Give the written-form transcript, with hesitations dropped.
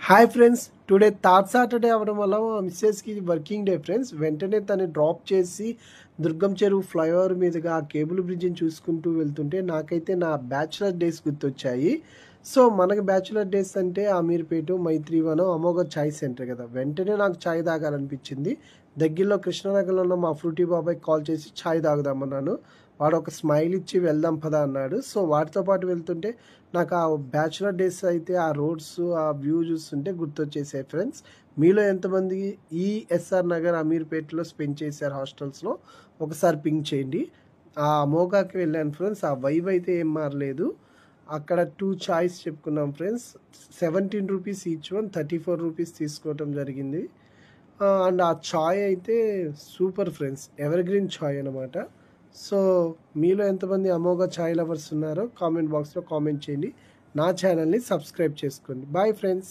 Hi friends, today third Saturday అవ్వడం వల్ల మా మిస్సెస్కి వర్కింగ్ డే ఫ్రెండ్స్. వెంటనే తను డ్రాప్ చేసి దుర్గం చెరువు ఫ్లైఓవర్ మీదుగా ఆ కేబుల్ బ్రిడ్జిని చూసుకుంటూ వెళ్తుంటే నాకైతే నా బ్యాచులర్ డేస్ గుర్తొచ్చాయి. సో మనకి బ్యాచులర్ డేస్ అంటే అమీర్పేట, మైత్రివనం, అమోఘ చాయ్ సెంటర్ కదా. వెంటనే నాకు చాయ్ తాగాలనిపించింది. దగ్గరలో కృష్ణనగర్లో ఉన్న మా ఫ్రూటీ బాబాయ్ కాల్ చేసి చాయ్ తాగుదామన్నాను. వాడు ఒక స్మైల్ ఇచ్చి వెళ్దాం పదా అన్నాడు. సో వాటితో పాటు వెళ్తుంటే నాకు ఆ బ్యాచులర్ డేస్ అయితే ఆ రోడ్స్ ఆ వ్యూ చూస్తుంటే గుర్తొచ్చేసాయి ఫ్రెండ్స్. మీలో ఎంతమంది ఈ ఎస్ఆర్ నగర్ అమీర్పేటలో స్పెండ్ చేశారు హాస్టల్స్లో ఒకసారి పింక్ చేయండి. ఆ అమోఘాకి వెళ్ళాను ఫ్రెండ్స్. ఆ వైబ్ అయితే ఏం మారలేదు. అక్కడ 2 చాయ్స్ చెప్పుకున్నాం friends. 17 rupees each one, 34 rupees తీసుకోవటం జరిగింది. అండ్ ఆ చాయ్ అయితే సూపర్ ఫ్రెండ్స్, ఎవర్ గ్రీన్ చాయ్ అనమాట. సో మీలో ఎంతమంది అమోఘ చాయ్ లవర్స్ ఉన్నారో కామెంట్ బాక్స్లో కామెంట్ చేయండి. నా ఛానల్ని సబ్స్క్రైబ్ చేసుకోండి. Bye friends.